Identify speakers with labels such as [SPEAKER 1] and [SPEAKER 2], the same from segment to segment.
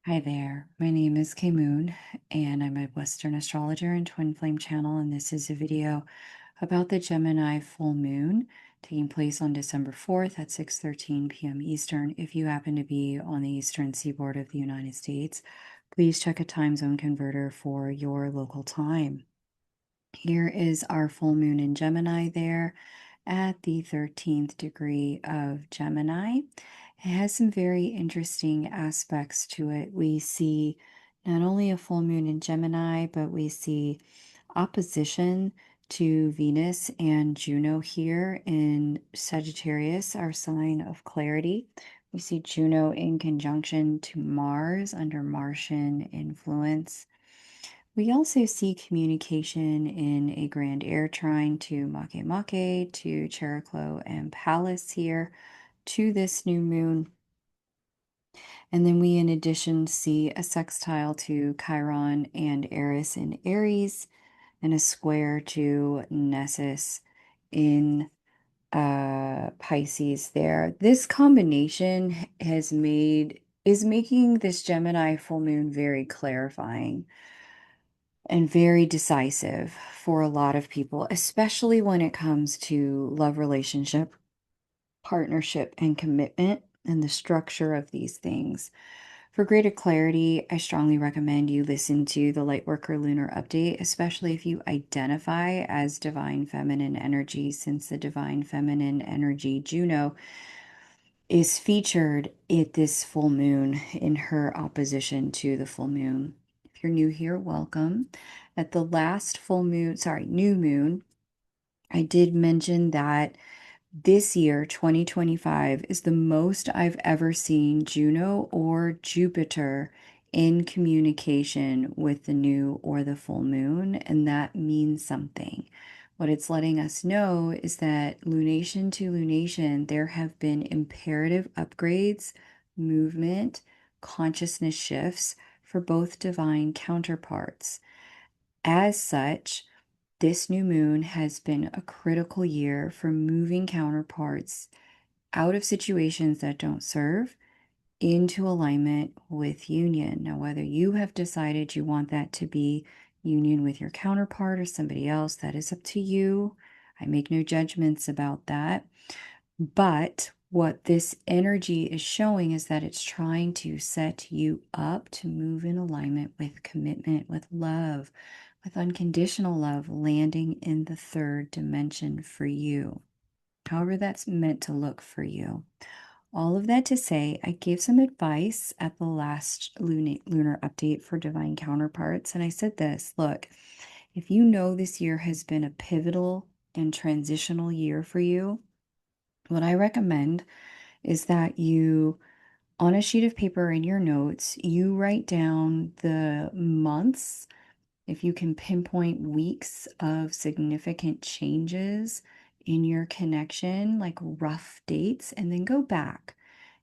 [SPEAKER 1] Hi there, my name is Kay Moon, and I'm a Western astrologer and Twinflame channel, and this is a video about the Gemini full moon taking place on December 4th at 6:13 p.m. Eastern. If you happen to be on the eastern seaboard of the United States, please check a time zone converter for your local time. Here is our full moon in Gemini there at the 13th degree of Gemini. It has some very interesting aspects to it. We see not only a full moon in Gemini, but we see opposition to Venus and Juno here in Sagittarius, our sign of clarity. We see Juno in conjunction to Mars under Martian influence. We also see communication in a grand air trine to Makemake, to Cheroklo and Pallas here, to this new moon. And then we, in addition, see a sextile to Chiron and Eris in Aries, and a square to Nessus in Pisces there. This combination is making this Gemini full moon very clarifying and very decisive for a lot of people, especially when it comes to love relationship, partnership, and commitment, and the structure of these things. For greater clarity, I strongly recommend you listen to the Lightworker Lunar Update, especially if you identify as Divine Feminine Energy, since the Divine Feminine Energy, Juno, is featured at this full moon in her opposition to the full moon. If you're new here, welcome. At the last new moon, I did mention that this year, 2025, is the most I've ever seen Juno or Jupiter in communication with the new or the full moon, and that means something. What it's letting us know is that lunation to lunation, there have been imperative upgrades, movement, consciousness shifts for both divine counterparts. As such, this new moon has been a critical year for moving counterparts out of situations that don't serve into alignment with union. Now, whether you have decided you want that to be union with your counterpart or somebody else, that is up to you. I make no judgments about that. But what this energy is showing is that it's trying to set you up to move in alignment with commitment, with love, with unconditional love, landing in the third dimension for you, however that's meant to look for you. All of that to say, I gave some advice at the last lunar update for divine counterparts, and I said this: look, if you know this year has been a pivotal and transitional year for you, what I recommend is that you, on a sheet of paper in your notes, you write down the months, if you can pinpoint weeks of significant changes in your connection, like rough dates, and then go back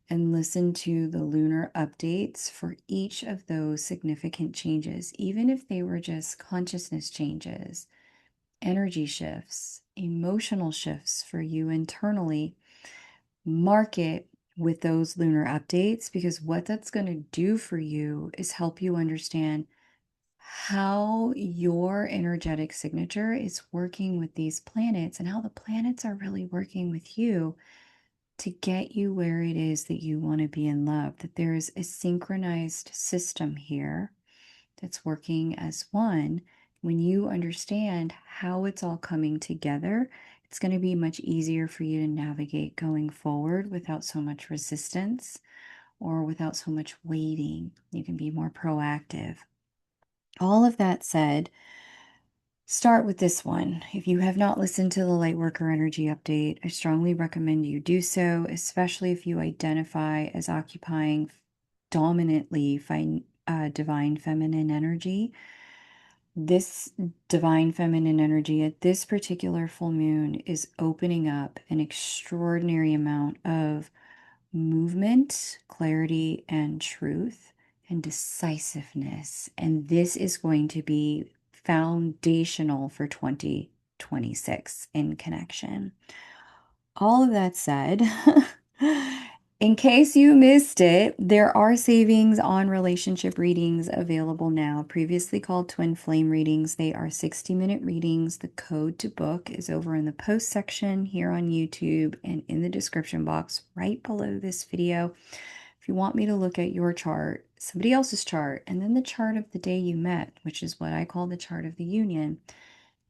[SPEAKER 1] and listen to the lunar updates for each of those significant changes, even if they were just consciousness changes, energy shifts, emotional shifts for you internally. Mark it with those lunar updates, because what that's going to do for you is help you understand how your energetic signature is working with these planets and how the planets are really working with you to get you where it is that you want to be in love. That there is a synchronized system here that's working as one. When you understand how it's all coming together, it's going to be much easier for you to navigate going forward without so much resistance or without so much waiting. You can be more proactive. All of that said, start with this one. If you have not listened to the Lightworker Energy Update, I strongly recommend you do so, especially if you identify as occupying dominantly divine feminine energy. This divine feminine energy at this particular full moon is opening up an extraordinary amount of movement, clarity, and truth, and decisiveness. And this is going to be foundational for 2026 in connection. All of that said, In case you missed it, there are savings on relationship readings available now, previously called Twinflame readings. They are 60-minute readings. The code to book is over in the post section here on YouTube and in the description box right below this video. If you want me to look at your chart, somebody else's chart, and then the chart of the day you met, which is what I call the chart of the union,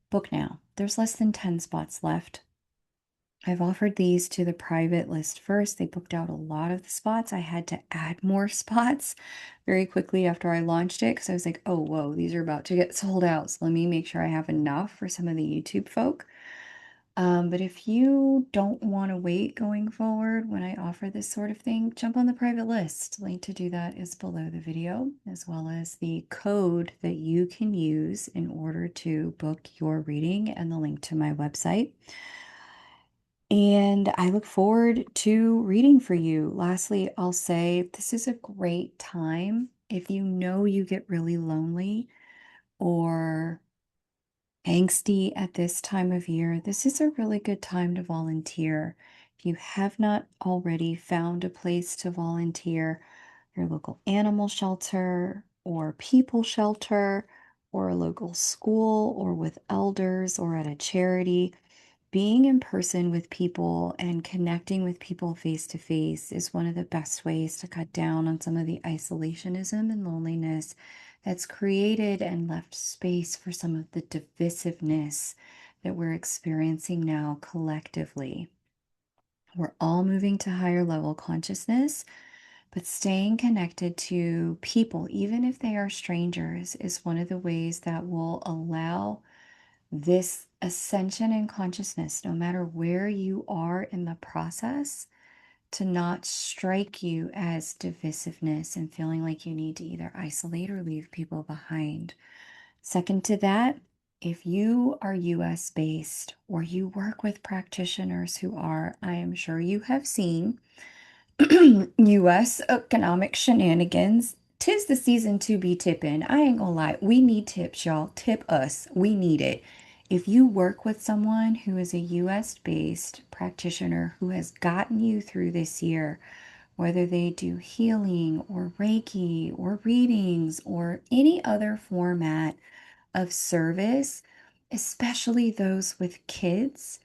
[SPEAKER 1] book now. There's less than 10 spots left. I've offered these to the private list first. They booked out a lot of the spots. I had to add more spots very quickly after I launched it because I was like, oh, whoa, these are about to get sold out. So let me make sure I have enough for some of the YouTube folk. But if you don't want to wait going forward when I offer this sort of thing, jump on the private list. Link to do that is below the video, as well as the code that you can use in order to book your reading and the link to my website. And I look forward to reading for you. Lastly, I'll say this is a great time if you know you get really lonely or angsty at this time of year. This is a really good time to volunteer. If you have not already found a place to volunteer, your local animal shelter or people shelter or a local school or with elders or at a charity, being in person with people and connecting with people face to face is one of the best ways to cut down on some of the isolationism and loneliness that's created and left space for some of the divisiveness that we're experiencing now collectively. We're all moving to higher level consciousness, but staying connected to people, even if they are strangers, is one of the ways that will allow this ascension in consciousness, no matter where you are in the process, to not strike you as divisiveness and feeling like you need to either isolate or leave people behind. Second to that, if you are US based or you work with practitioners who are, I am sure you have seen US economic shenanigans. Tis the season to be tipping. I ain't gonna lie. We need tips, y'all. Tip us. We need it. If you work with someone who is a US based practitioner who has gotten you through this year, whether they do healing or Reiki or readings or any other format of service, especially those with kids,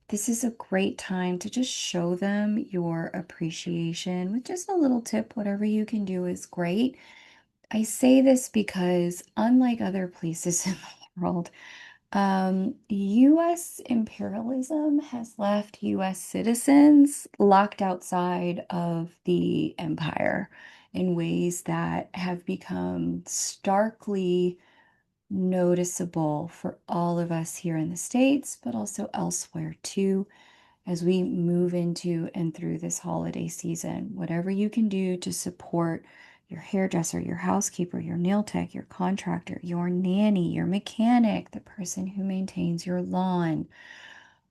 [SPEAKER 1] this is a great time to just show them your appreciation with just a little tip. Whatever you can do is great. I say this because, unlike other places in the world, US imperialism has left US citizens locked outside of the empire in ways that have become starkly noticeable for all of us here in the States, but also elsewhere too, as we move into and through this holiday season. Whatever you can do to support your hairdresser, your housekeeper, your nail tech, your contractor, your nanny, your mechanic, the person who maintains your lawn,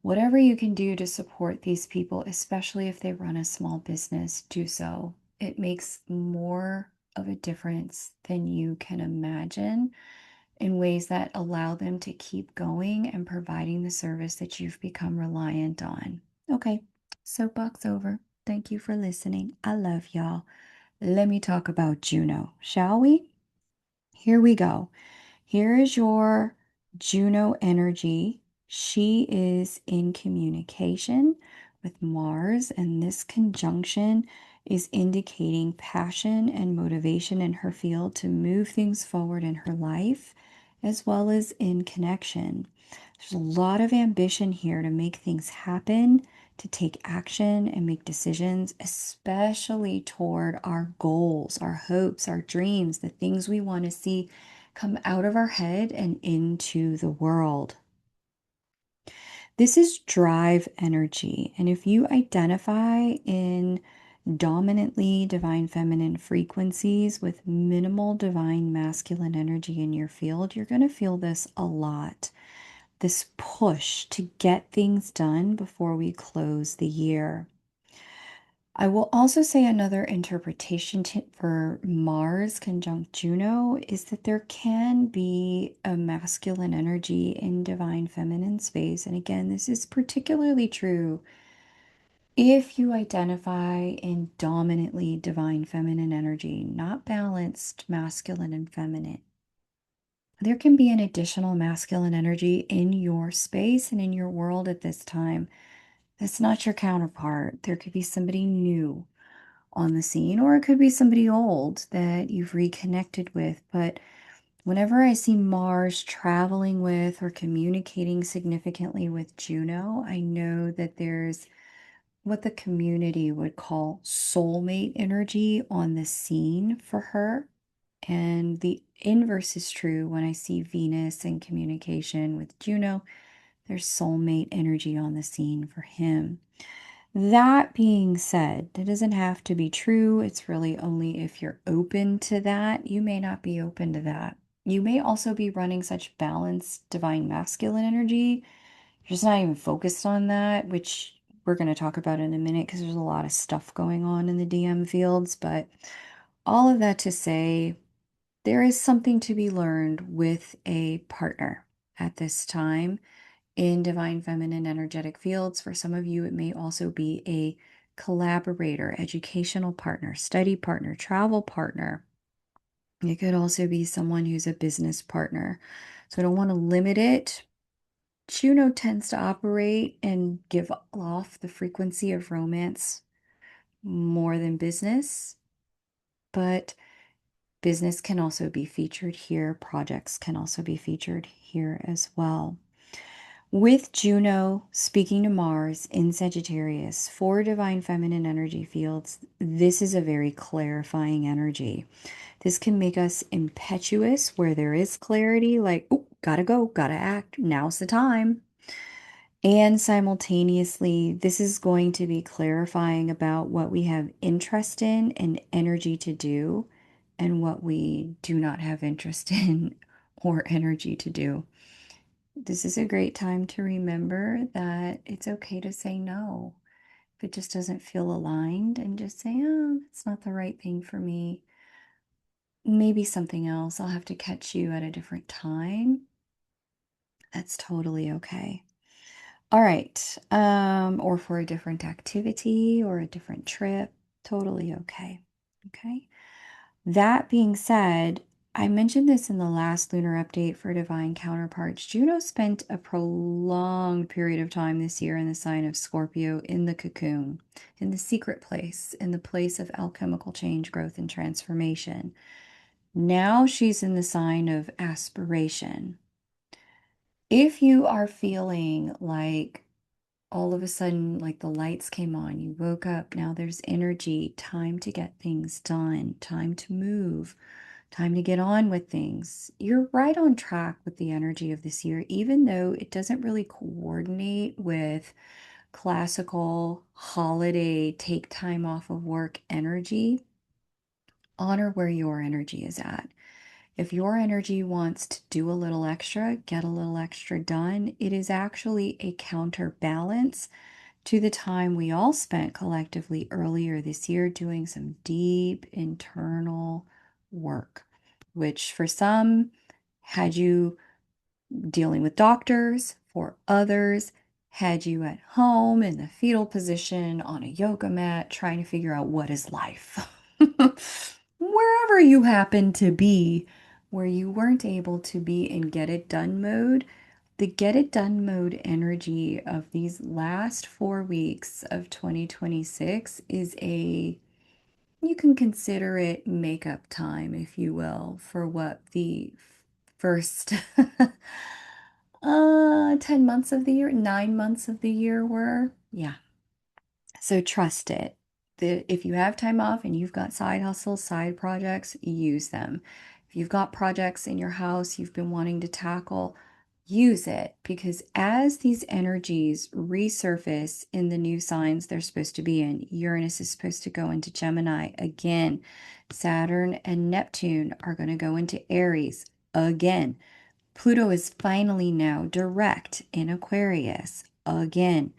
[SPEAKER 1] whatever you can do to support these people, especially if they run a small business, do so. It makes more of a difference than you can imagine in ways that allow them to keep going and providing the service that you've become reliant on. Okay, soapbox over. Thank you for listening. I love y'all. Let me talk about Juno, shall we? Here we go. Here is your Juno energy. She is in communication with Mars, and this conjunction is indicating passion and motivation in her field to move things forward in her life, as well as in connection. There's a lot of ambition here to make things happen, to take action and make decisions, especially toward our goals, our hopes, our dreams, the things we want to see come out of our head and into the world. This is drive energy. And if you identify in dominantly divine feminine frequencies with minimal divine masculine energy in your field, you're going to feel this a lot. This push to get things done before we close the year. I will also say another interpretation for Mars conjunct Juno is that there can be a masculine energy in divine feminine space. And again, this is particularly true If you identify in dominantly divine feminine energy, not balanced masculine and feminine, there can be an additional masculine energy in your space and in your world at this time. That's not your counterpart. There could be somebody new on the scene, or it could be somebody old that you've reconnected with. But whenever I see Mars traveling with or communicating significantly with Juno, I know that there's what the community would call soulmate energy on the scene for her. And the inverse is true when I see Venus in communication with Juno. There's soulmate energy on the scene for him. That being said, it doesn't have to be true. It's really only if you're open to that. You may not be open to that. You may also be running such balanced divine masculine energy. You're just not even focused on that, which we're going to talk about in a minute because there's a lot of stuff going on in the DM fields. But all of that to say, there is something to be learned with a partner at this time in divine feminine energetic fields. For some of you, it may also be a collaborator, educational partner, study partner, travel partner. It could also be someone who's a business partner. So I don't want to limit it. Juno tends to operate and give off the frequency of romance more than business, but business can also be featured here. Projects can also be featured here as well. With Juno speaking to Mars in Sagittarius for divine feminine energy fields, this is a very clarifying energy. This can make us impetuous where there is clarity, like, oh, gotta go, gotta act, now's the time. And simultaneously, this is going to be clarifying about what we have interest in and energy to do, and what we do not have interest in or energy to do. This is a great time to remember that it's okay to say no. If it just doesn't feel aligned, and just say, oh, it's not the right thing for me. Maybe something else. I'll have to catch you at a different time. That's totally okay. All right. Or for a different activity or a different trip. Totally okay. Okay. That being said, I mentioned this in the last lunar update for divine counterparts. Juno spent a prolonged period of time this year in the sign of Scorpio, in the cocoon, in the secret place, in the place of alchemical change, growth, and transformation. Now she's in the sign of aspiration. If you are feeling like all of a sudden, like the lights came on, you woke up, now there's energy, time to get things done, time to move, time to get on with things. You're right on track with the energy of this year, even though it doesn't really coordinate with classical holiday, take time off of work energy. Honor where your energy is at. If your energy wants to do a little extra, get a little extra done, it is actually a counterbalance to the time we all spent collectively earlier this year doing some deep internal work, which for some had you dealing with doctors, for others had you at home in the fetal position on a yoga mat trying to figure out what is life. Wherever you happen to be, where you weren't able to be in get it done mode, the get it done mode energy of these last 4 weeks of 2026 is you can consider it makeup time, if you will, for what the first 10 months of the year, 9 months of the year were. Yeah. So trust it. If you have time off and you've got side hustles, side projects, use them. If you've got projects in your house you've been wanting to tackle, use it, because as these energies resurface in the new signs they're supposed to be in, Uranus is supposed to go into Gemini again. Saturn and Neptune are going to go into Aries again. Pluto is finally now direct in Aquarius again.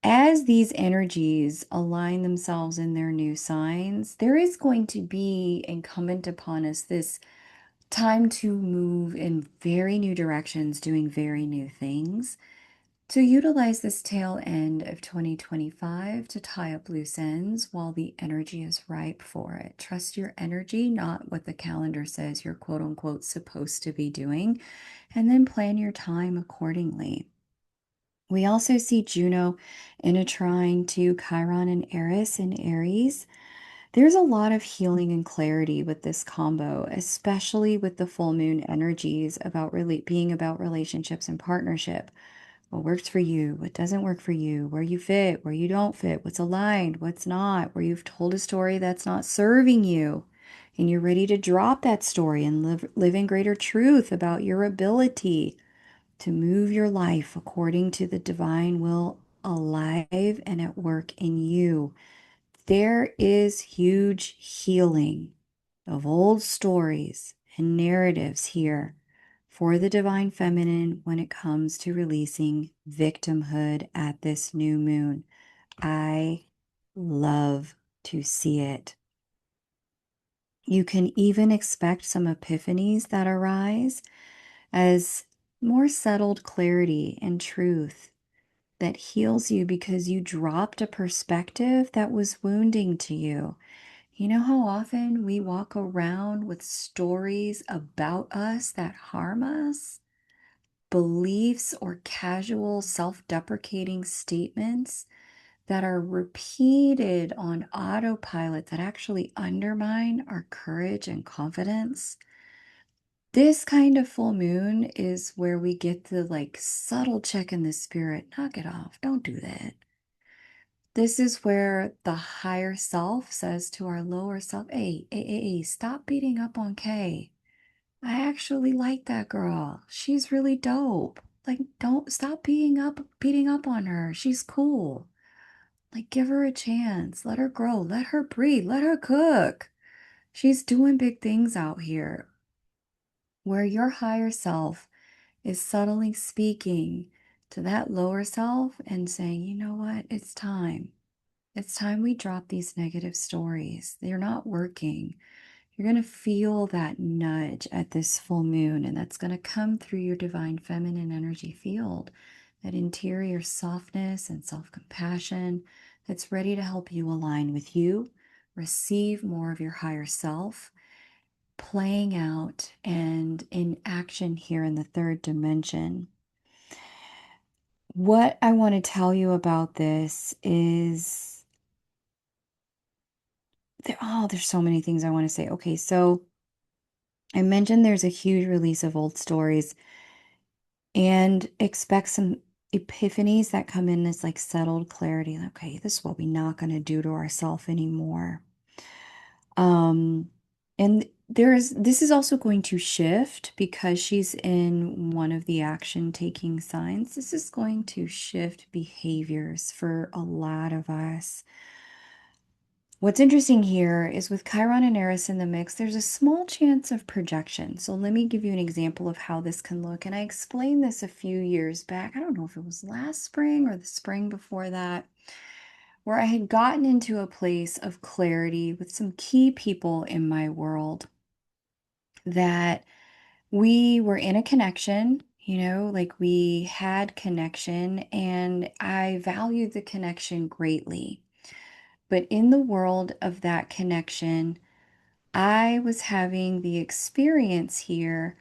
[SPEAKER 1] As these energies align themselves in their new signs, there is going to be incumbent upon us this time to move in very new directions, doing very new things. So utilize this tail end of 2025 to tie up loose ends while the energy is ripe for it. Trust your energy, not what the calendar says you're quote unquote supposed to be doing, and then plan your time accordingly. We also see Juno in a trine to Chiron and Eris in Aries. There's a lot of healing and clarity with this combo, especially with the full moon energies about really being about relationships and partnership. What works for you, what doesn't work for you, where you fit, where you don't fit, what's aligned, what's not, where you've told a story that's not serving you, and you're ready to drop that story and live in greater truth about your ability to move your life according to the divine will alive and at work in you. There is huge healing of old stories and narratives here for the divine feminine when it comes to releasing victimhood at this new moon. I love to see it. You can even expect some epiphanies that arise as more settled clarity and truth that heals you because you dropped a perspective that was wounding to you. You know how often we walk around with stories about us that harm us? Beliefs or casual self-deprecating statements that are repeated on autopilot that actually undermine our courage and confidence. This kind of full moon is where we get the like subtle check in the spirit. Knock it off. Don't do that. This is where the higher self says to our lower self, hey, stop beating up on Kay. I actually like that girl. She's really dope. Like, don't stop beating up on her. She's cool. Like, give her a chance. Let her grow. Let her breathe. Let her cook. She's doing big things out here. Where your higher self is subtly speaking to that lower self and saying, you know what? It's time. It's time we drop these negative stories. They're not working. You're going to feel that nudge at this full moon, and that's going to come through your divine feminine energy field, that interior softness and self-compassion that's ready to help you align with you, receive more of your higher self, playing out and in action here in the third dimension. What I want to tell you about this is there's so many things I want to say. Okay, so I mentioned there's a huge release of old stories and expect some epiphanies that come in as like settled clarity. Okay, this is what we're not going to do to ourselves anymore. Um, and this is also going to shift because she's in one of the action taking signs. This is going to shift behaviors for a lot of us. What's interesting here is with Chiron and Eris in the mix, there's a small chance of projection. So let me give you an example of how this can look. And I explained this a few years back. I don't know if it was last spring or the spring before that, where I had gotten into a place of clarity with some key people in my world that we were in a connection, like we had connection, and I valued the connection greatly. But in the world of that connection, I was having the experience here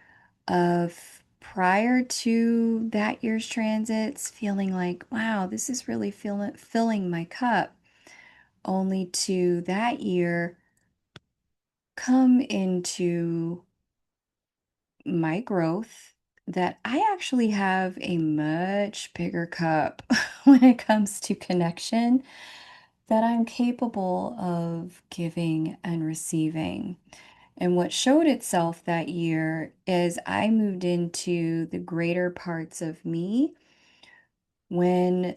[SPEAKER 1] of prior to that year's transits feeling like, wow, this is really filling my cup, only to that year come into my growth that I actually have a much bigger cup when it comes to connection that I'm capable of giving and receiving. And what showed itself that year is I moved into the greater parts of me when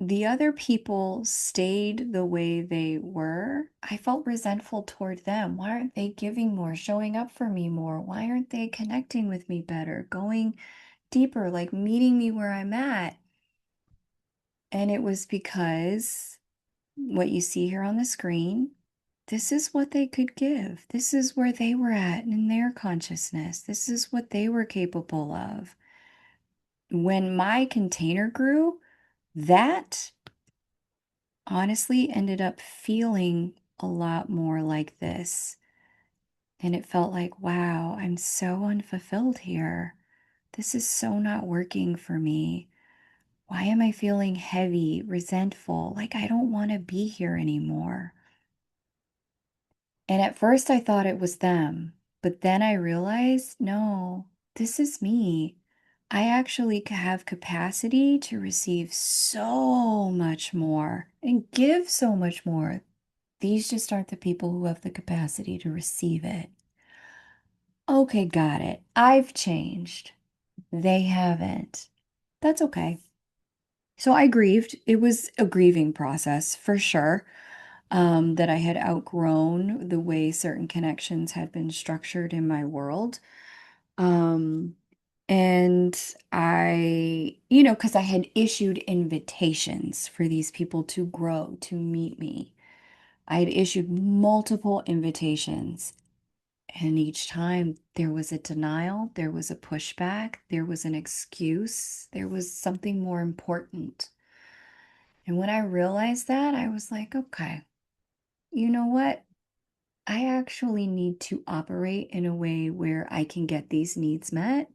[SPEAKER 1] the other people stayed the way they were. I felt resentful toward them. Why aren't they giving more, showing up for me more? Why aren't they connecting with me better, going deeper, like meeting me where I'm at? And it was because what you see here on the screen, this is what they could give. This is where they were at in their consciousness. This is what they were capable of. when my container grew, that honestly ended up feeling a lot more like this. And it felt like, wow, I'm so unfulfilled here. This is so not working for me. Why am I feeling heavy, resentful? Like I don't want to be here anymore. And at first I thought it was them, but then I realized, no, this is me. I actually have capacity to receive so much more and give so much more. These just aren't the people who have the capacity to receive it. Okay, got it. I've changed. They haven't. That's okay. So I grieved. It was a grieving process for sure. That I had outgrown the way certain connections had been structured in my world. Um, and because I had issued invitations for these people to grow, to meet me. I had issued multiple invitations, and each time there was a denial, there was a pushback, there was an excuse, there was something more important. And when I realized that, I was like, okay, you know what? I actually need to operate in a way where I can get these needs met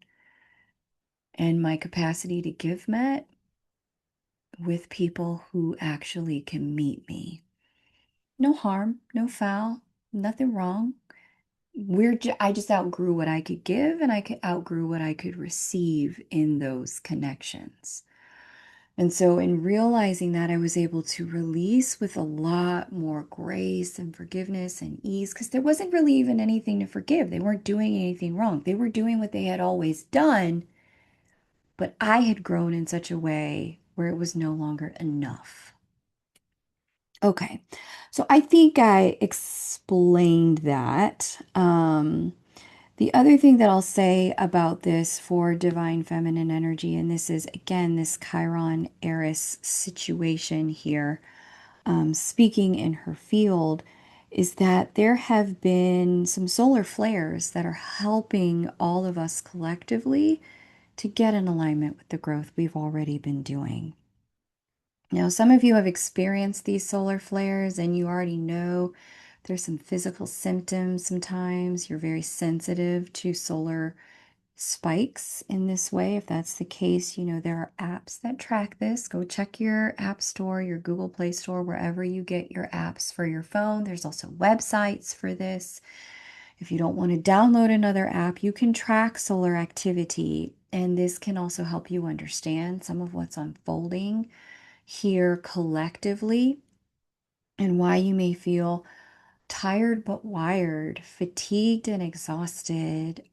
[SPEAKER 1] and my capacity to give met with people who actually can meet me. No harm, no foul, nothing wrong. I just outgrew what I could give and I could outgrew what I could receive in those connections. And so, in realizing that, I was able to release with a lot more grace and forgiveness and ease because there wasn't really even anything to forgive. They weren't doing anything wrong. They were doing what they had always done, but I had grown in such a way where it was no longer enough. Okay, so I think I explained that. The other thing that I'll say about this for divine feminine energy, and this is again this Chiron Eris situation here, speaking in her field, is that there have been some solar flares that are helping all of us collectively to get in alignment with the growth we've already been doing. Now, some of you have experienced these solar flares and you already know there's some physical symptoms sometimes. You're very sensitive to solar spikes in this way. If that's the case, there are apps that track this. Go check your app store, your Google Play Store, wherever you get your apps for your phone. There's also websites for this. If you don't want to download another app, you can track solar activity. And this can also help you understand some of what's unfolding here collectively and why you may feel tired but wired, fatigued and exhausted.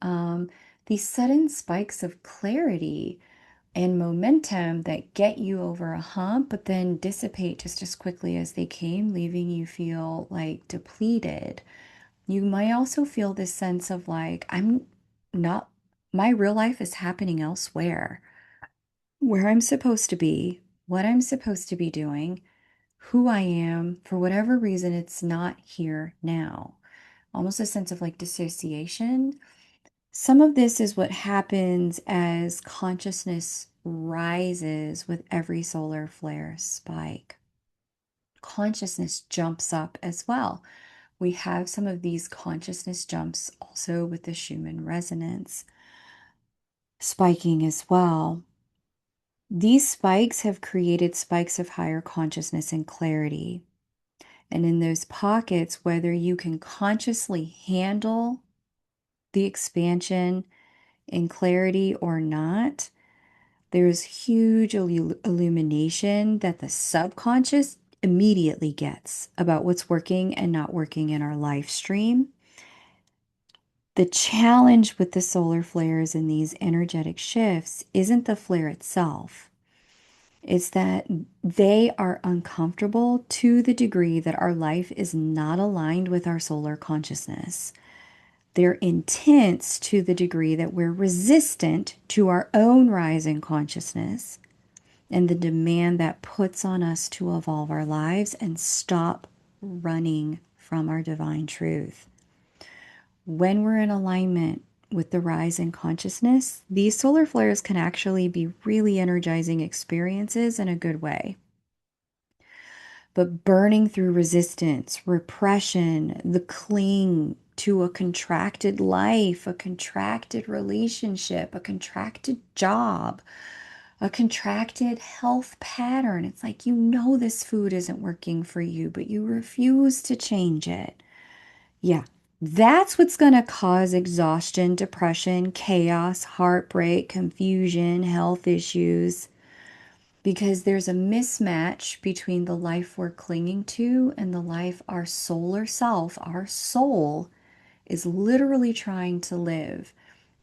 [SPEAKER 1] These sudden spikes of clarity and momentum that get you over a hump, but then dissipate just as quickly as they came, leaving you feel like depleted. You might also feel this sense of like, I'm not, my real life is happening elsewhere, where I'm supposed to be, what I'm supposed to be doing, who I am. For whatever reason, it's not here now. Almost a sense of like dissociation. Some of this is what happens as consciousness rises with every solar flare spike. Consciousness jumps up as well. We have some of these consciousness jumps also with the Schumann resonance spiking as well. These spikes have created spikes of higher consciousness and clarity. And in those pockets, whether you can consciously handle the expansion in clarity or not, there's huge illumination that the subconscious immediately gets about what's working and not working in our life stream. The challenge with the solar flares and these energetic shifts isn't the flare itself. It's that they are uncomfortable to the degree that our life is not aligned with our solar consciousness. They're intense to the degree that we're resistant to our own rise in consciousness and the demand that puts on us to evolve our lives and stop running from our divine truth. When we're in alignment with the rise in consciousness, these solar flares can actually be really energizing experiences in a good way. But burning through resistance, repression, the cling to a contracted life, a contracted relationship, a contracted job, a contracted health pattern. It's like you know this food isn't working for you, but you refuse to change it. Yeah, that's what's going to cause exhaustion, depression, chaos, heartbreak, confusion, health issues, because there's a mismatch between the life we're clinging to and the life our solar self, our soul, is literally trying to live.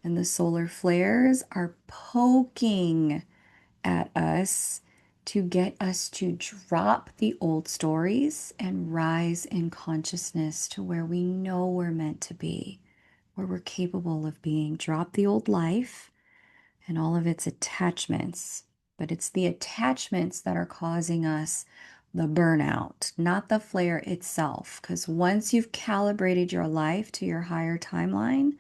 [SPEAKER 1] And the solar flares are poking at us to get us to drop the old stories and rise in consciousness to where we know we're meant to be, where we're capable of being. Drop the old life and all of its attachments. But it's the attachments that are causing us the burnout, not the flare itself. Because once you've calibrated your life to your higher timeline,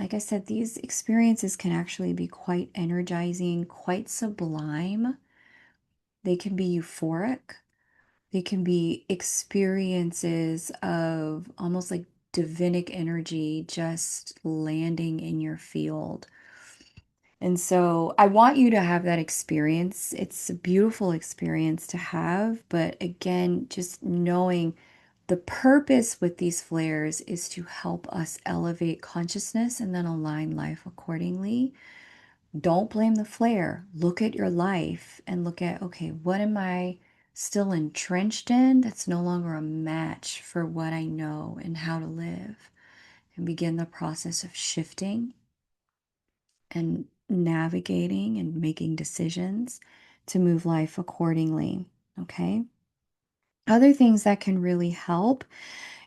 [SPEAKER 1] like I said, these experiences can actually be quite energizing, quite sublime. They can be euphoric. They can be experiences of almost like divinic energy just landing in your field. And so I want you to have that experience. It's a beautiful experience to have. But again, just knowing the purpose with these flares is to help us elevate consciousness and then align life accordingly. Don't blame the flare. Look at your life and look at, okay, what am I still entrenched in that's no longer a match for what I know and how to live? And begin the process of shifting and navigating and making decisions to move life accordingly. Okay. Other things that can really help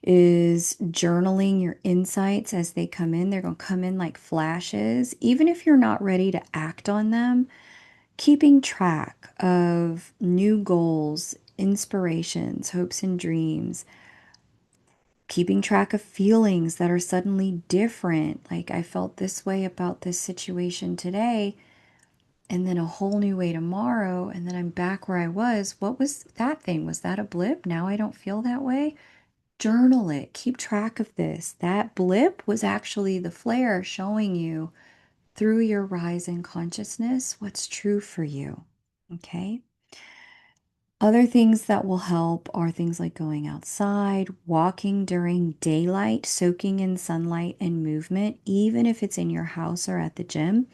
[SPEAKER 1] is journaling your insights as they come in. They're going to come in like flashes. Even if you're not ready to act on them, keeping track of new goals, inspirations, hopes, and dreams, keeping track of feelings that are suddenly different. Like, I felt this way about this situation today, and then a whole new way tomorrow, and then I'm back where I was. What was that thing? Was that a blip? Now I don't feel that way. Journal it. Keep track of this. That blip was actually the flare showing you through your rise in consciousness what's true for you. Okay. Other things that will help are things like going outside, walking during daylight, soaking in sunlight and movement, even if it's in your house or at the gym.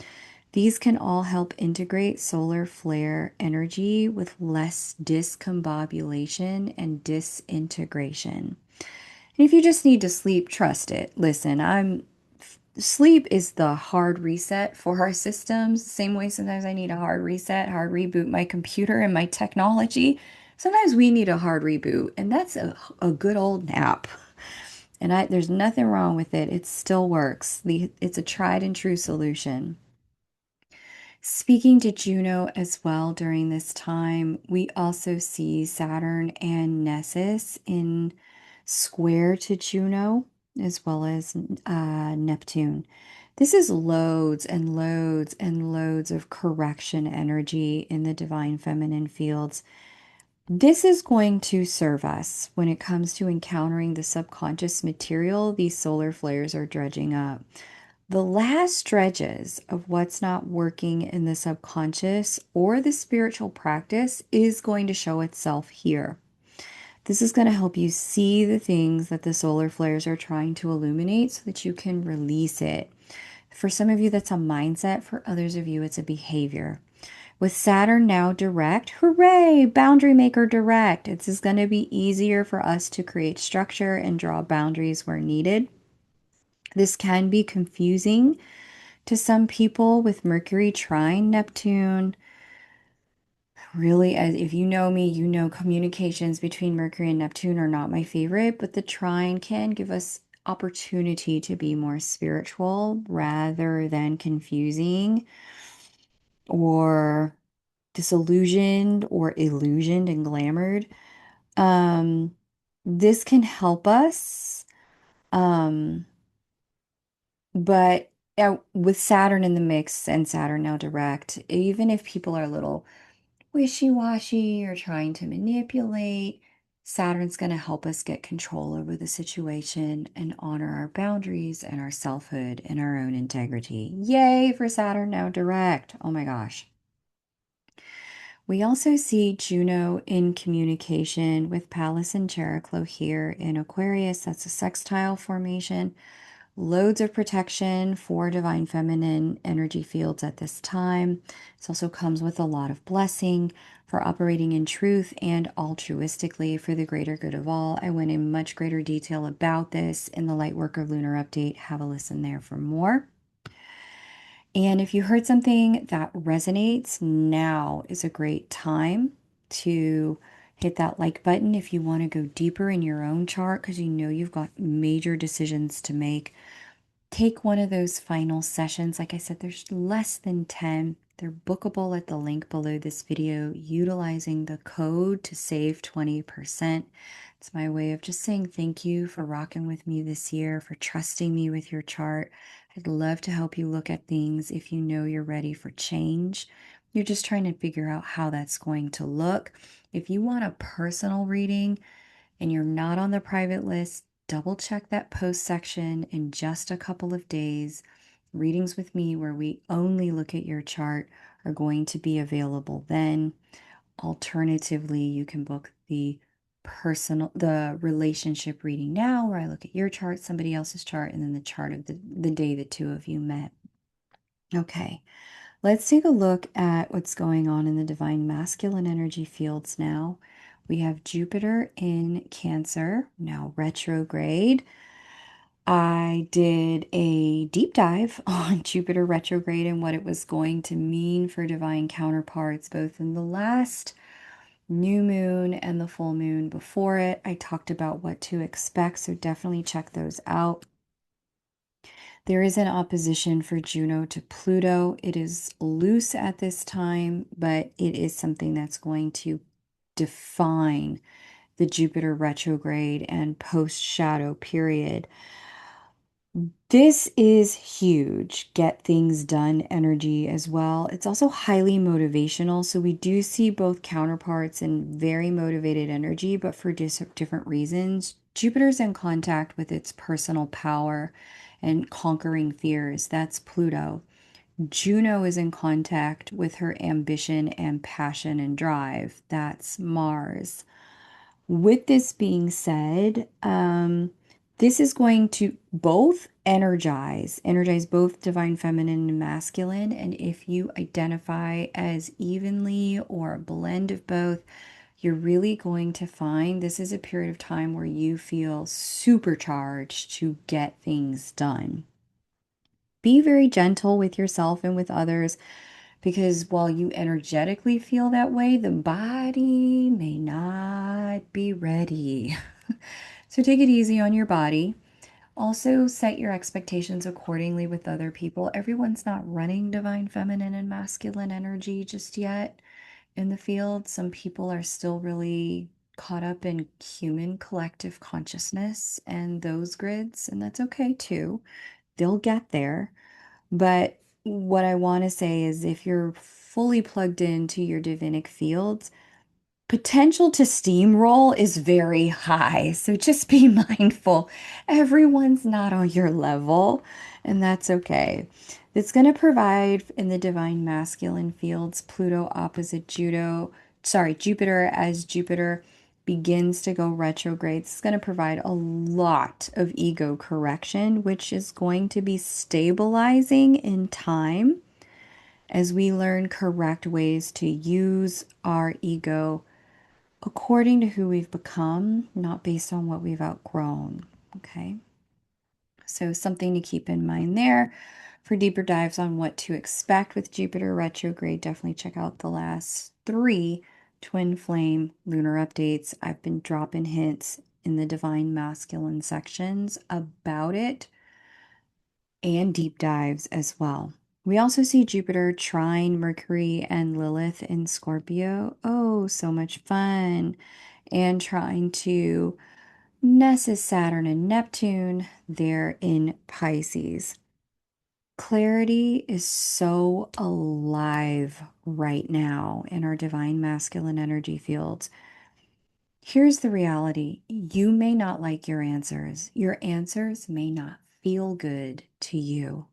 [SPEAKER 1] These can all help integrate solar flare energy with less discombobulation and disintegration. And if you just need to sleep, trust it. Listen, sleep is the hard reset for our systems. Same way sometimes I need a hard reset, hard reboot my computer and my technology. Sometimes we need a hard reboot, and that's a good old nap. And there's nothing wrong with it. It still works. It's a tried and true solution. Speaking to Juno as well during this time, we also see Saturn and Nessus in square to Juno, as well as Neptune. This is loads and loads and loads of correction energy in the divine feminine fields. This is going to serve us when it comes to encountering the subconscious material these solar flares are dredging up. The last dredges of what's not working in the subconscious or the spiritual practice is going to show itself here. This is going to help you see the things that the solar flares are trying to illuminate so that you can release it. For some of you, that's a mindset. For others of you, it's a behavior. With Saturn now direct, hooray, boundary maker direct. It's just going to be easier for us to create structure and draw boundaries where needed. This can be confusing to some people with Mercury trine Neptune. Really, as if you know me, you know communications between Mercury and Neptune are not my favorite, but the trine can give us opportunity to be more spiritual rather than confusing or disillusioned or illusioned and glamored. Um, this can help us. Um, But with Saturn in the mix and Saturn now direct, even if people are a little wishy-washy or trying to manipulate, Saturn's going to help us get control over the situation and honor our boundaries and our selfhood and our own integrity. Yay for Saturn now direct. Oh my gosh. We also see Juno in communication with Pallas and Jericho here in Aquarius. That's a sextile formation. Loads of protection for divine feminine energy fields at this time. This also comes with a lot of blessing for operating in truth and altruistically for the greater good of all. I went in much greater detail about this in the Lightworker Lunar Update. Have a listen there for more. And if you heard something that resonates, now is a great time to hit that like button if you want to go deeper in your own chart because you know you've got major decisions to make. Take one of those final sessions. Like I said, there's less than 10. They're bookable at the link below this video, utilizing the code to save 20%. It's my way of just saying thank you for rocking with me this year, for trusting me with your chart. I'd love to help you look at things if you know you're ready for change. You're just trying to figure out how that's going to look. If you want a personal reading, and you're not on the private list, double check that post section in just a couple of days. Readings with me, where we only look at your chart, are going to be available then. Alternatively, you can book the relationship reading now, where I look at your chart, somebody else's chart, and then the chart of the day the two of you met. Okay. Let's take a look at what's going on in the divine masculine energy fields now. We have Jupiter in Cancer, now retrograde. I did a deep dive on Jupiter retrograde and what it was going to mean for divine counterparts, both in the last new moon and the full moon before it. I talked about what to expect, so definitely check those out. There is an opposition for Juno to Pluto. It is loose at this time, but it is something that's going to define the Jupiter retrograde and post shadow period. This is huge, get things done energy as well. It's also highly motivational. So we do see both counterparts in very motivated energy, but for different reasons. Jupiter's in contact with its personal power and conquering fears. That's Pluto. Juno is in contact with her ambition and passion and drive. That's Mars. With this being said, this is going to both energize both divine feminine and masculine. And if you identify as evenly or a blend of both, you're really going to find this is a period of time where you feel supercharged to get things done. Be very gentle with yourself and with others, because while you energetically feel that way, the body may not be ready. So take it easy on your body. Also, set your expectations accordingly with other people. Everyone's not running divine feminine and masculine energy just yet in the field. Some people are still really caught up in human collective consciousness and those grids, and that's okay too. They'll get there. But what I want to say is if you're fully plugged into your divinic fields, potential to steamroll is very high. So just be mindful. Everyone's not on your level, and that's okay. It's going to provide in the divine masculine fields, Pluto opposite Jupiter as Jupiter begins to go retrograde. It's going to provide a lot of ego correction, which is going to be stabilizing in time as we learn correct ways to use our ego according to who we've become, not based on what we've outgrown. Okay. So, something to keep in mind there. For deeper dives on what to expect with Jupiter retrograde, definitely check out the last 3 Twinflame lunar updates. I've been dropping hints in the divine masculine sections about it and deep dives as well. We also see Jupiter trine Mercury and Lilith in Scorpio. Oh, so much fun. And trying to Nessus, Saturn, and Neptune, they're in Pisces. Clarity is so alive right now in our divine masculine energy fields. Here's the reality. You may not like your answers. Your answers may not feel good to you,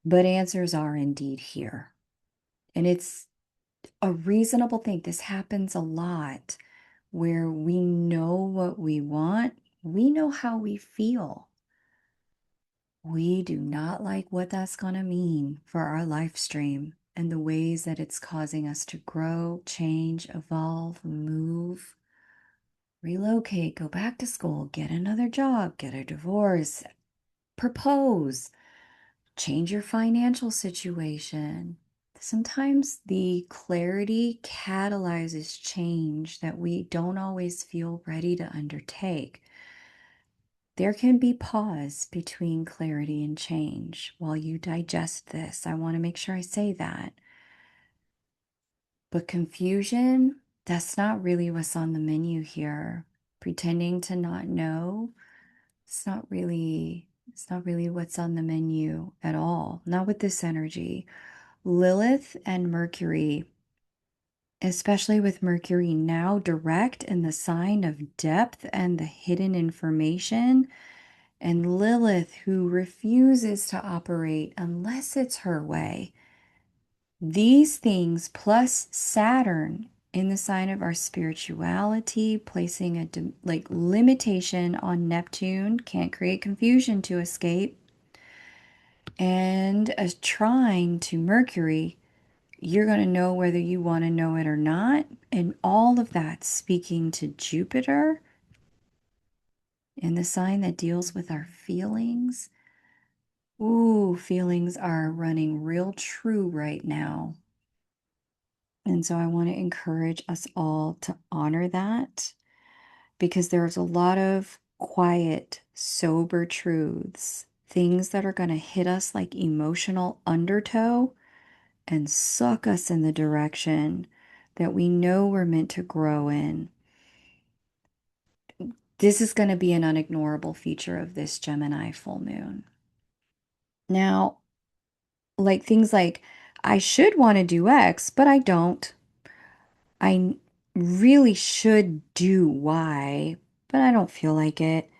[SPEAKER 1] but answers are indeed here. And it's a reasonable thing. This happens a lot where we know what we want, we know how we feel. We do not like what that's going to mean for our life stream and the ways that it's causing us to grow, change, evolve, move, relocate, go back to school, get another job, get a divorce, propose, change your financial situation. Sometimes the clarity catalyzes change that we don't always feel ready to undertake. There can be pause between clarity and change while you digest this. I want to make sure I say that. But confusion, that's not really what's on the menu here. Pretending to not know, it's not really what's on the menu at all. Not with this energy. Lilith and Mercury, especially with Mercury now direct in the sign of depth and the hidden information, and Lilith, who refuses to operate unless it's her way. These things, plus Saturn in the sign of our spirituality, placing a limitation on Neptune, can't create confusion to escape, and a trine to Mercury. You're going to know whether you want to know it or not. And all of that speaking to Jupiter in the sign that deals with our feelings. Ooh, feelings are running real true right now. And so I want to encourage us all to honor that, because there's a lot of quiet, sober truths, things that are going to hit us like emotional undertow and suck us in the direction that we know we're meant to grow in. This is going to be an unignorable feature of this Gemini full moon. Now, like things like, I should want to do X, but I don't. I really should do Y, but I don't feel like it.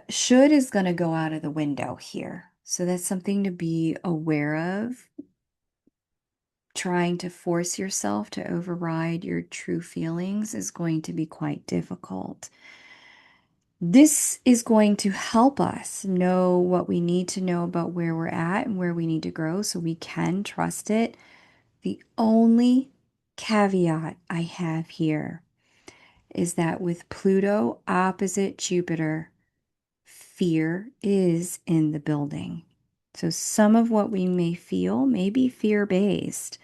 [SPEAKER 1] Should is going to go out of the window here. So that's something to be aware of. Trying to force yourself to override your true feelings is going to be quite difficult. This is going to help us know what we need to know about where we're at and where we need to grow so we can trust it. The only caveat I have here is that with Pluto opposite Jupiter, fear is in the building. So some of what we may feel may be fear-based.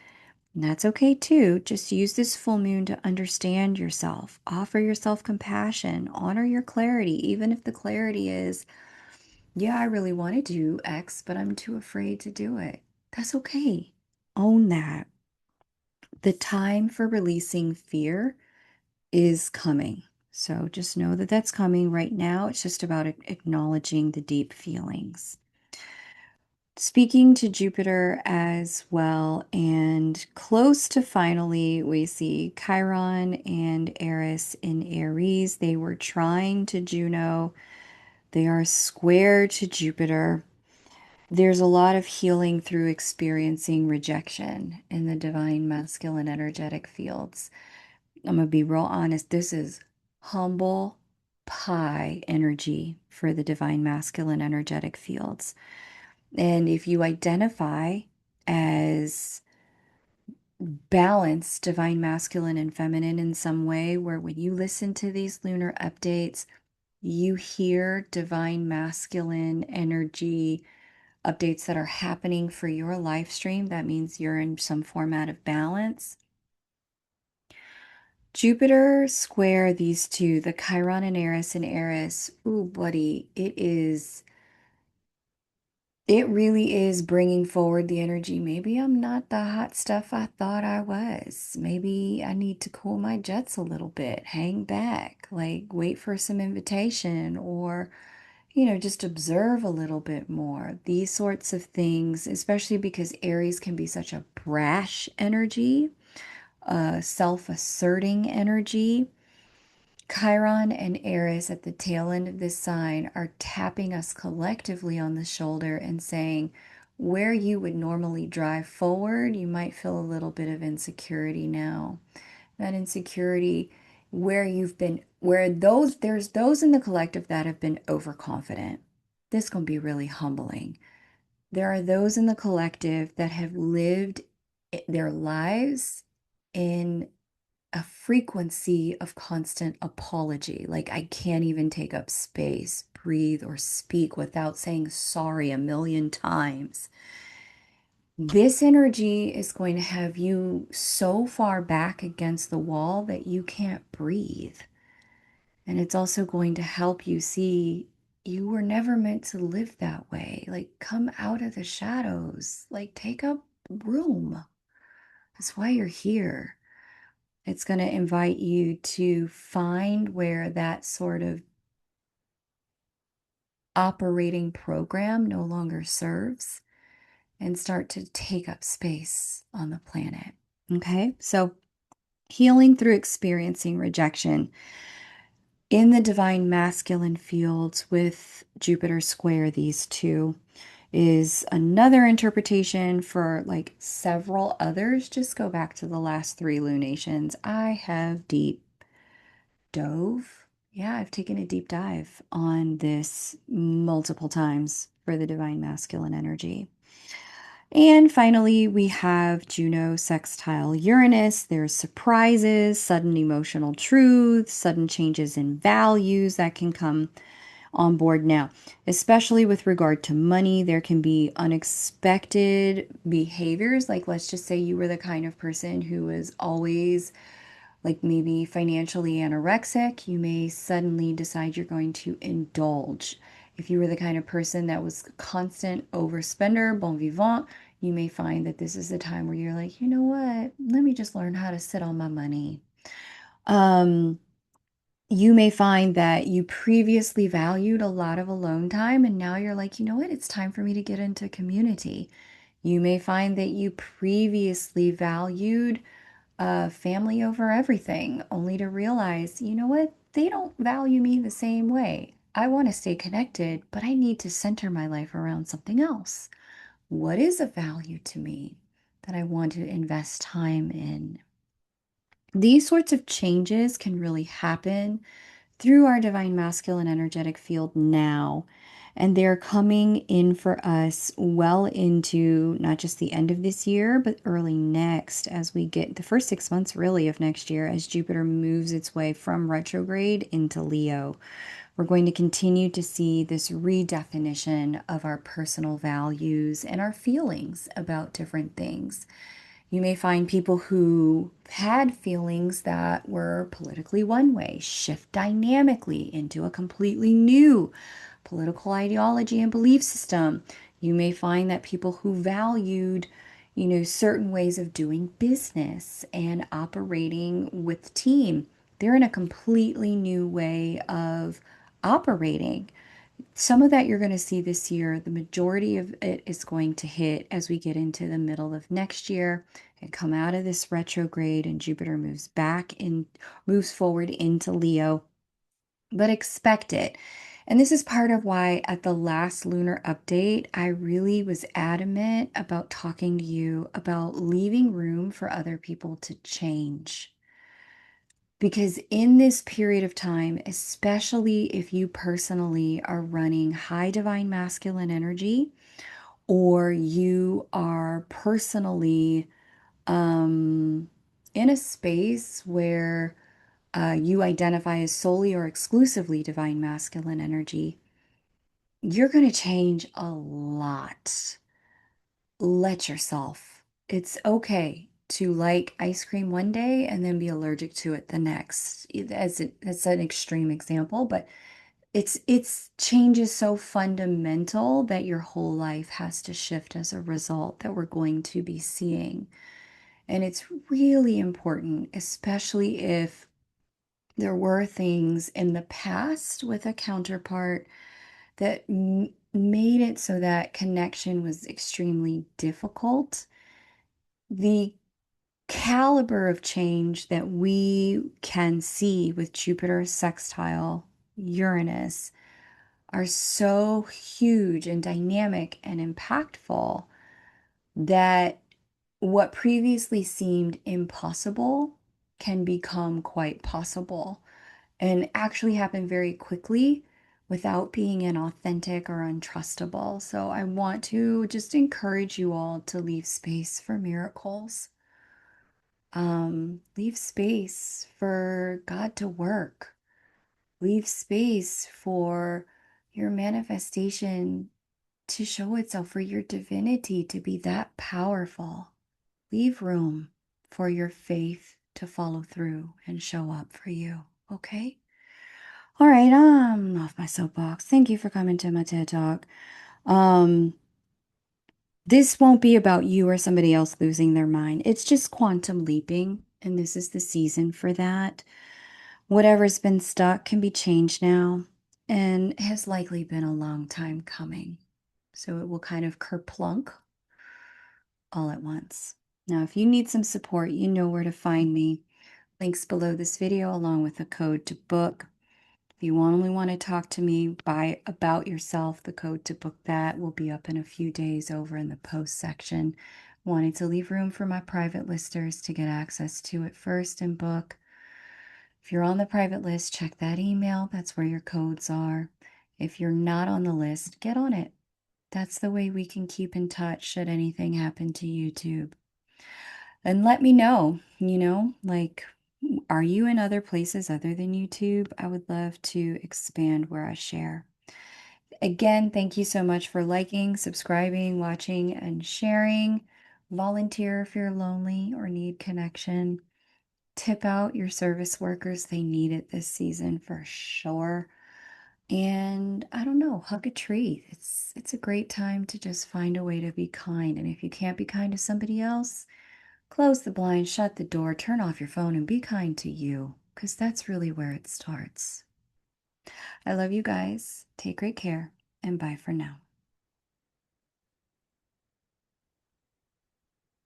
[SPEAKER 1] And that's okay too. Just use this full moon to understand yourself, offer yourself compassion, honor your clarity, even if the clarity is, yeah, I really want to do X, but I'm too afraid to do it. That's okay. Own that. The time for releasing fear is coming. So just know that that's coming right now. It's just about acknowledging the deep feelings. Speaking to Jupiter as well, and close to finally, we see Chiron and Eris in Aries. They were trying to Juno. They are square to Jupiter. There's a lot of healing through experiencing rejection in the divine masculine energetic fields. I'm going to be real honest. This is humble pie energy for the divine masculine energetic fields. And if you identify as balanced divine masculine and feminine in some way, where when you listen to these lunar updates, you hear divine masculine energy updates that are happening for your life stream, that means you're in some format of balance. Jupiter square these two, the Chiron and Eris. Ooh, buddy, it really is bringing forward the energy. Maybe I'm not the hot stuff I thought I was. Maybe I need to cool my jets a little bit, hang back, like wait for some invitation, or just observe a little bit more. These sorts of things, especially because Aries can be such a brash energy, self-asserting energy. Chiron and Eris at the tail end of this sign are tapping us collectively on the shoulder and saying, where you would normally drive forward, you might feel a little bit of insecurity now. That insecurity where you've been, there's those in the collective that have been overconfident. This is going to be really humbling. There are those in the collective that have lived their lives in a frequency of constant apology. Like, I can't even take up space, breathe, or speak without saying sorry a million times. This energy is going to have you so far back against the wall that you can't breathe. And it's also going to help you see you were never meant to live that way. Like, come out of the shadows, like, take up room. That's why you're here. It's going to invite you to find where that sort of operating program no longer serves and start to take up space on the planet. Okay, so healing through experiencing rejection in the divine masculine fields with Jupiter square these two is another interpretation for like several others. Just go back to the last 3 lunations. I have deep dove. Yeah, I've taken a deep dive on this multiple times for the divine masculine energy. And finally, we have Juno sextile Uranus. There's surprises, sudden emotional truths, sudden changes in values that can come on board now, especially with regard to money. There can be unexpected behaviors. Like, let's just say you were the kind of person who was always like maybe financially anorexic. You may suddenly decide you're going to indulge. If you were the kind of person that was constant overspender, bon vivant, you may find that this is the time where you're like, you know what? Let me just learn how to sit on my money. Um, you may find that you previously valued a lot of alone time, and now you're like, you know what? It's time for me to get into community. You may find that you previously valued family over everything, only to realize, you know what? They don't value me the same way. I want to stay connected, but I need to center my life around something else. What is of value to me that I want to invest time in? These sorts of changes can really happen through our divine masculine energetic field now. And they're coming in for us well into not just the end of this year, but early next, as we get the first 6 months really of next year, as Jupiter moves its way from retrograde into Leo. We're going to continue to see this redefinition of our personal values and our feelings about different things. You may find people who had feelings that were politically one way shift dynamically into a completely new political ideology and belief system. You may find that people who valued, certain ways of doing business and operating with team, they're in a completely new way of operating. Some of that you're going to see this year. The majority of it is going to hit as we get into the middle of next year and come out of this retrograde, and Jupiter moves forward into Leo. But expect it. And this is part of why at the last lunar update, I really was adamant about talking to you about leaving room for other people to change. Because in this period of time, especially if you personally are running high divine masculine energy, or you are personally in a space where you identify as solely or exclusively divine masculine energy, you're going to change a lot. Let yourself. It's okay to like ice cream one day and then be allergic to it the next. That's an extreme example, but it's changes so fundamental that your whole life has to shift as a result that we're going to be seeing. And it's really important, especially if there were things in the past with a counterpart that made it so that connection was extremely difficult. The caliber of change that we can see with Jupiter sextile Uranus are so huge and dynamic and impactful that what previously seemed impossible can become quite possible and actually happen very quickly without being inauthentic or untrustable. So I want to just encourage you all to leave space for miracles. Leave space for God to work. Leave space for your manifestation to show itself, for your divinity to be that powerful. Leave room for your faith to follow through and show up for you. Okay? All right, I'm off my soapbox. Thank you for coming to my TED Talk. Um, this won't be about you or somebody else losing their mind. It's just quantum leaping, and this is the season for that. Whatever's been stuck can be changed now and has likely been a long time coming. So it will kind of kerplunk all at once. Now, if you need some support, you know where to find me. Links below this video, along with a code to book. If you only want to talk to me about yourself, the code to book that will be up in a few days over in the post section. Wanting to leave room for my private listers to get access to it first and book. If you're on the private list, check that email. That's where your codes are. If you're not on the list, get on it. That's the way we can keep in touch should anything happen to YouTube. And let me know, like, are you in other places other than YouTube? I would love to expand where I share. Again, thank you so much for liking, subscribing, watching, and sharing. Volunteer if you're lonely or need connection. Tip out your service workers. They need it this season for sure. And I don't know, hug a tree. It's a great time to just find a way to be kind. And if you can't be kind to somebody else, close the blind, shut the door, turn off your phone, and be kind to you, because that's really where it starts. I love you guys. Take great care, and bye for now.